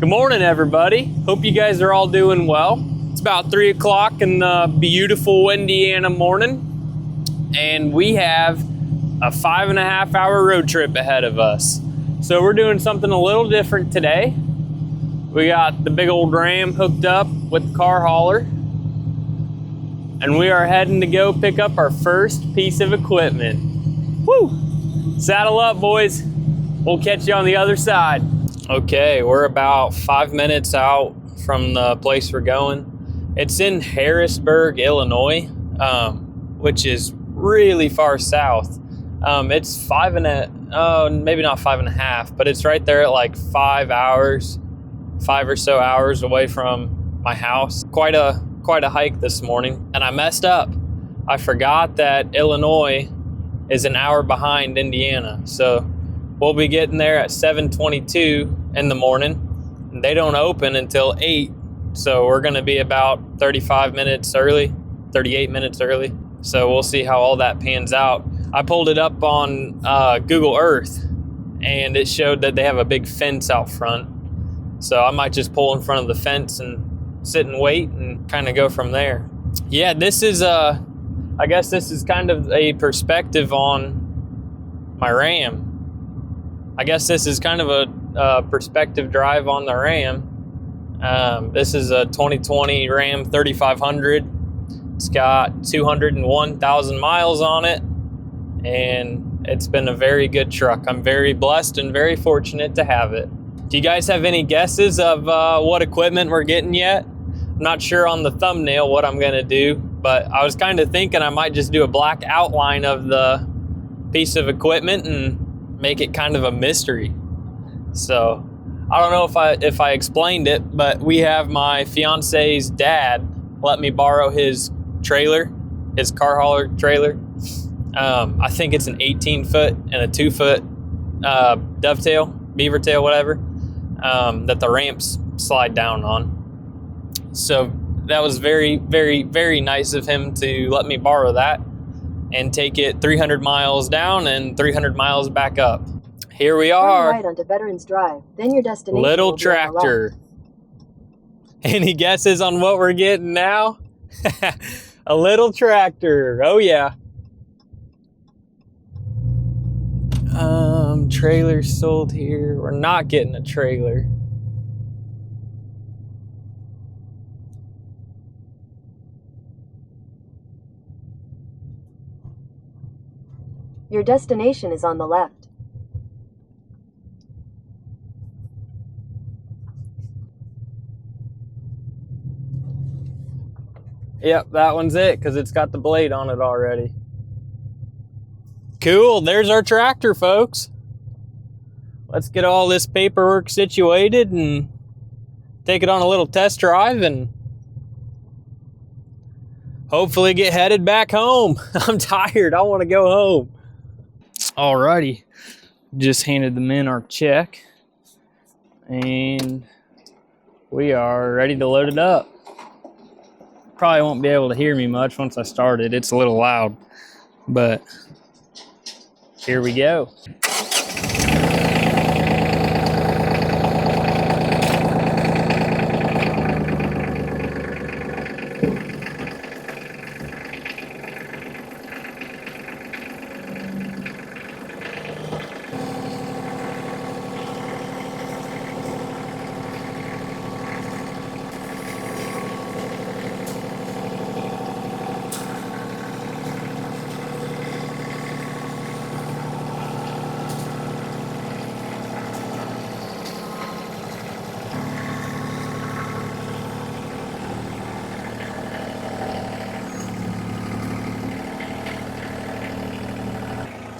Good morning, everybody. Hope you guys are all doing well. It's about 3 o'clock in the beautiful Indiana morning, and we have a 5.5 hour road trip ahead of us. So we're doing something a little different today. We got the big old Ram hooked up with the car hauler, and we are heading to go pick up our first piece of equipment. Woo! Saddle up, boys. We'll catch you on the other side. Okay, we're about 5 minutes out from the place we're going. It's in Harrisburg, Illinois, which is really far south. It's maybe not 5.5, but it's right there at like 5 or so hours away from my house. Quite a hike this morning, and I messed up. I forgot that Illinois is an hour behind Indiana, so we'll be getting there at 7:22 in the morning. They don't open until 8, so we're going to be about 38 minutes early. So we'll see how all that pans out. I pulled it up on Google Earth, and it showed that they have a big fence out front. So I might just pull in front of the fence and sit and wait and kind of go from there. Yeah, this is I guess this is kind of a perspective on my Ram. I guess this is kind of a perspective drive on the Ram. This is a 2020 Ram 3500. It's got 201,000 miles on it, and it's been a very good truck. I'm very blessed and very fortunate to have it. Do you guys have any guesses of what equipment we're getting yet? I'm not sure on the thumbnail what I'm gonna do, but I was kind of thinking I might just do a black outline of the piece of equipment and make it kind of a mystery. So I don't know if I explained it, but we have my fiance's dad let me borrow his trailer, his car hauler trailer. I think it's an 18-foot and a 2-foot dovetail, beaver tail, whatever, that the ramps slide down on. So that was very, very, very nice of him to let me borrow that and take it 300 miles down and 300 miles back up. Here we are. Turn right onto Veterans Drive, then your destination. Little tractor. Any guesses on what we're getting now? A little tractor. Oh yeah. Trailer sold here. We're not getting a trailer. Your destination is on the left. Yep, that one's it, because it's got the blade on it already. Cool, there's our tractor, folks. Let's get all this paperwork situated and take it on a little test drive and hopefully get headed back home. I'm tired, I want to go home. Alrighty, just handed the men our check, and we are ready to load it up. Probably won't be able to hear me much once I start it. It's a little loud, but here we go.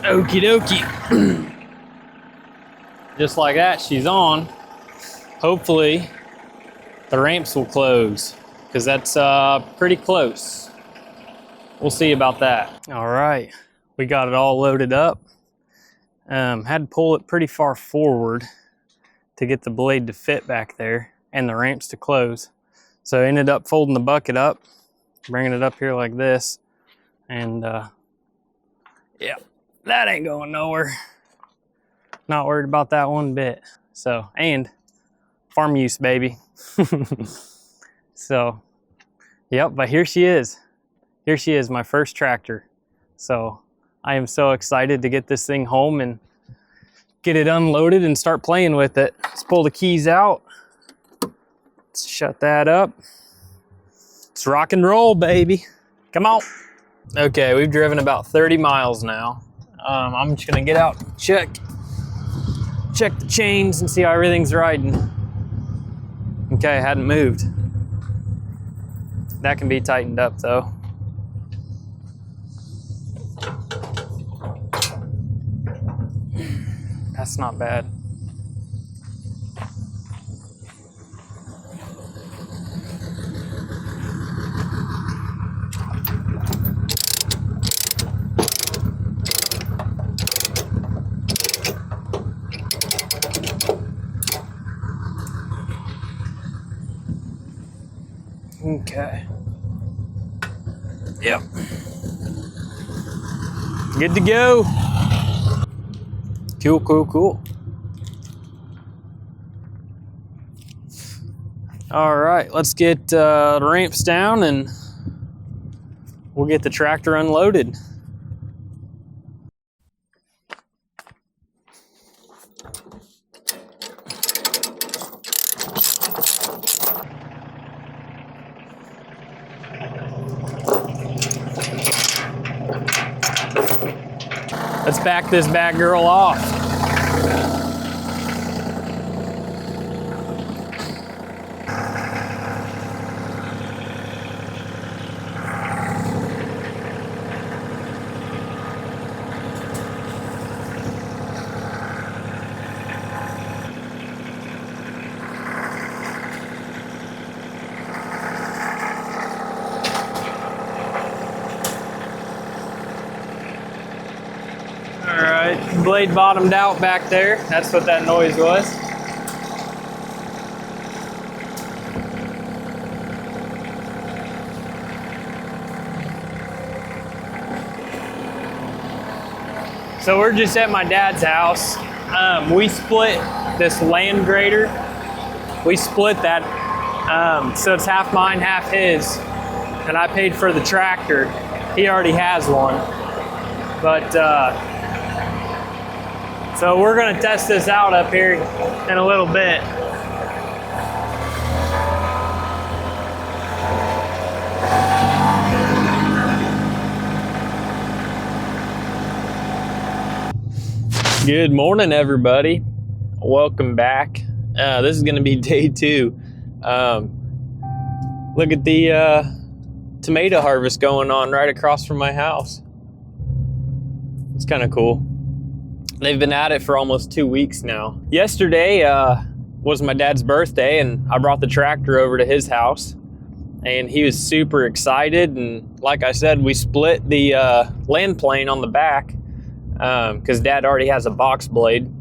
Okie dokie. Just like that, she's on. Hopefully the ramps will close, because that's pretty close. We'll see about that. All right, we got it all loaded up. Had to pull it pretty far forward to get the blade to fit back there and the ramps to close. So I ended up folding the bucket up, bringing it up here like this, and yeah, that ain't going nowhere. Not worried about that one bit. So, and Farm use, baby. So, yep, but here she is. Here she is, my first tractor. So I am so excited to get this thing home and get it unloaded and start playing with it. Let's pull the keys out. Let's shut that up. Let's rock and roll, baby. Come on. Okay, we've driven about 30 miles now. I'm just gonna get out, check the chains and see how everything's riding. Okay, I hadn't moved. That can be tightened up though. That's not bad. Okay. Yep. Good to go. Cool, cool, cool. All right, let's get the ramps down and we'll get the tractor unloaded. Let's back this bad girl off. Blade bottomed out back there. That's what that noise was. So we're just at my dad's house. We split this land grader. We split that. So it's half mine, half his. And I paid for the tractor. He already has one. But so we're gonna test this out up here in a little bit. Good morning, everybody. Welcome back. This is gonna be day 2. Look at the tomato harvest going on right across from my house. It's kind of cool. They've been at it for almost 2 weeks now. Yesterday was my dad's birthday, and I brought the tractor over to his house, and he was super excited. And like I said, we split the land plane on the back because Dad already has a box blade,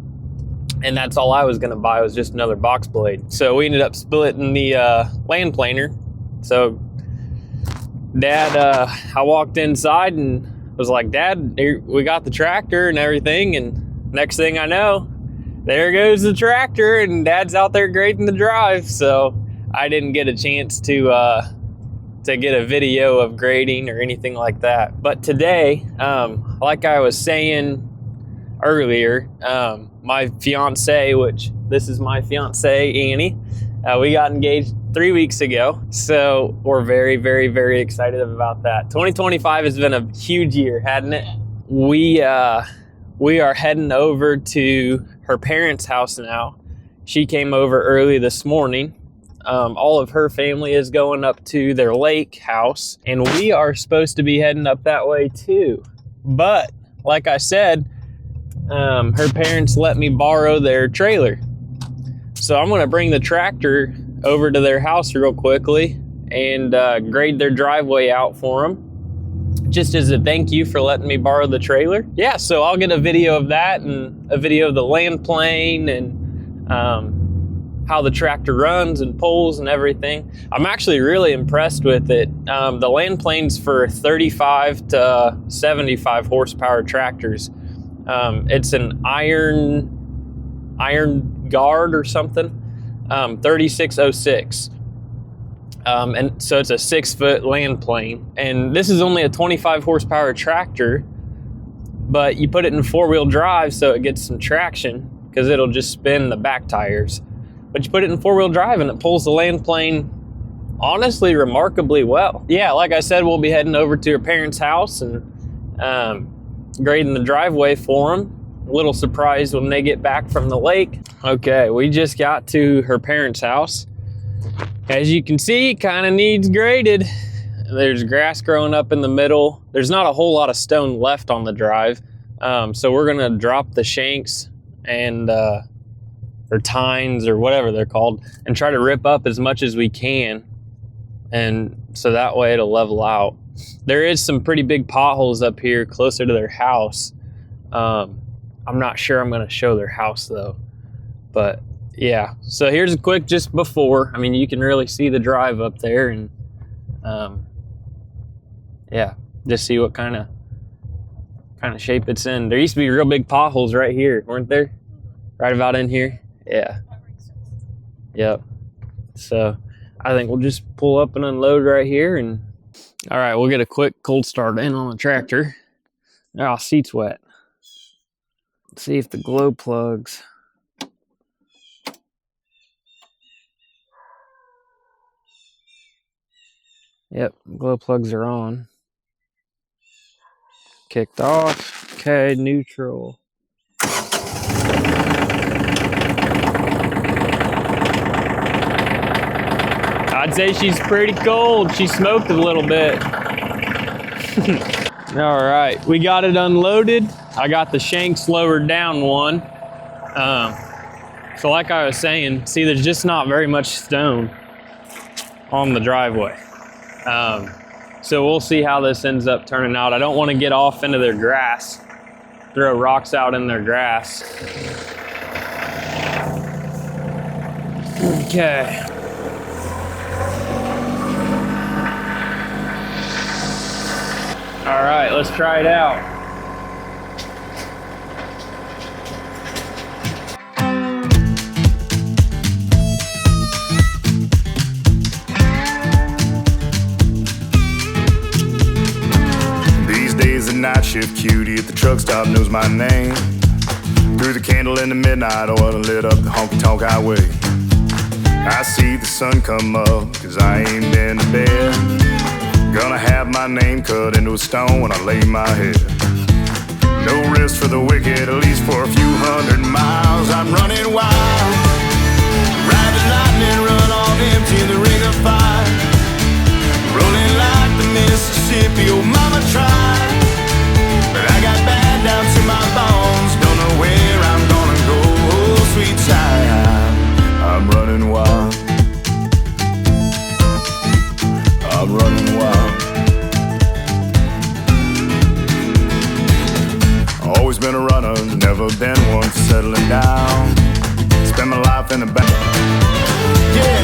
and that's all I was gonna buy was just another box blade. So we ended up splitting the land planer. So Dad, I walked inside and was like, Dad, here, we got the tractor and everything, and next thing I know, there goes the tractor, and Dad's out there grading the drive. So I didn't get a chance to get a video of grading or anything like that. But today, like I was saying earlier, my fiance, which this is my fiance, Annie, we got engaged 3 weeks ago. So we're very, very, very excited about that. 2025 has been a huge year, hadn't it? We are heading over to her parents' house now. She came over early this morning. All of her family is going up to their lake house, and we are supposed to be heading up that way too. But like I said, her parents let me borrow their trailer. So I'm gonna bring the tractor over to their house real quickly and grade their driveway out for them, just as a thank you for letting me borrow the trailer. Yeah, so I'll get a video of that and a video of the land plane and how the tractor runs and pulls and everything. I'm actually really impressed with it. The land plane's for 35 to 75 horsepower tractors. It's an iron guard or something. 3606. And so it's a 6-foot land plane. And this is only a 25 horsepower tractor, but you put it in 4-wheel drive so it gets some traction because it'll just spin the back tires. But you put it in 4-wheel drive and it pulls the land plane honestly remarkably well. Yeah, like I said, we'll be heading over to her parents' house and grading the driveway for them. A little surprised when they get back from the lake. Okay, we just got to her parents' house. As you can see, kind of needs graded. There's grass growing up in the middle. There's not a whole lot of stone left on the drive. So we're gonna drop the shanks and or tines or whatever they're called and try to rip up as much as we can. And so that way it'll level out. There is some pretty big potholes up here closer to their house. I'm not sure I'm gonna show their house though, but yeah. So here's a quick just before. I mean, you can really see the drive up there and yeah, just see what kind of shape it's in. There used to be real big potholes right here, weren't there? Right about in here. Yeah. Yep. So I think we'll just pull up and unload right here. And all right, we'll get a quick cold start in on the tractor. Oh, seat's wet. Let's see if the glow plugs. Yep, glow plugs are on. Kicked off. Okay, neutral. I'd say she's pretty cold. She smoked a little bit. All right, we got it unloaded. I got the shanks lowered down one. So like I was saying, see, there's just not very much stone on the driveway. So we'll see how this ends up turning out. I don't want to get off into their grass, throw rocks out in their grass. Okay. All right, let's try it out. Night shift cutie at the truck stop knows my name. Threw the candle in the midnight oil and lit up the honky-tonk highway. I see the sun come up, cause I ain't been to bed. Gonna have my name cut into a stone when I lay my head. No rest for the wicked, at least for a few hundred miles. I'm running wild, ride the lightning, run off empty in the ring of fire. Rolling like the Mississippi, oh mama tried. But I got bad down to my bones. Don't know where I'm gonna go, oh sweet child. I'm running wild, I'm running wild. Always been a runner, never been one for settling down. Spend my life in the back. Yeah,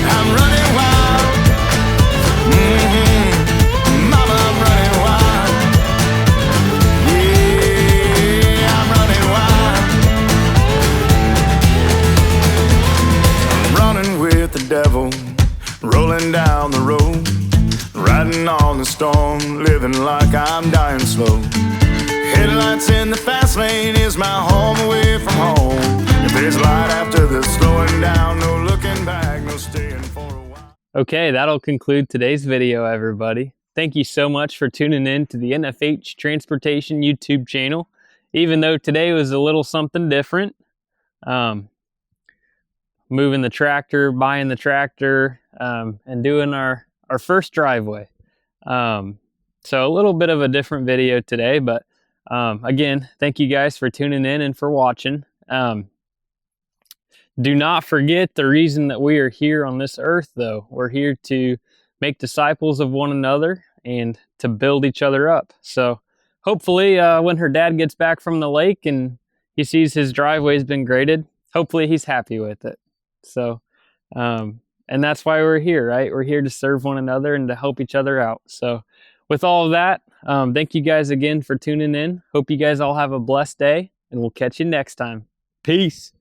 I'm running wild. Mama, I'm running wild. Yeah, I'm running wild. I'm running with the devil, rolling down the road, riding on the storm, living like I'm dying slow. Headlights in the fast lane is my home away from home. If there's light after the slowing down, no looking back, no staying for a while. Okay, that'll conclude today's video, everybody. Thank you so much for tuning in to the NFH Transportation YouTube channel. Even though today was a little something different. Moving the tractor, buying the tractor, and doing our first driveway. So a little bit of a different video today, but again, thank you guys for tuning in and for watching. Do not forget the reason that we are here on this earth, though. We're here to make disciples of one another and to build each other up. So hopefully when her dad gets back from the lake and he sees his driveway's been graded, hopefully he's happy with it. So, and that's why we're here, right? We're here to serve one another and to help each other out. So with all of that, thank you guys again for tuning in. Hope you guys all have a blessed day, and we'll catch you next time. Peace.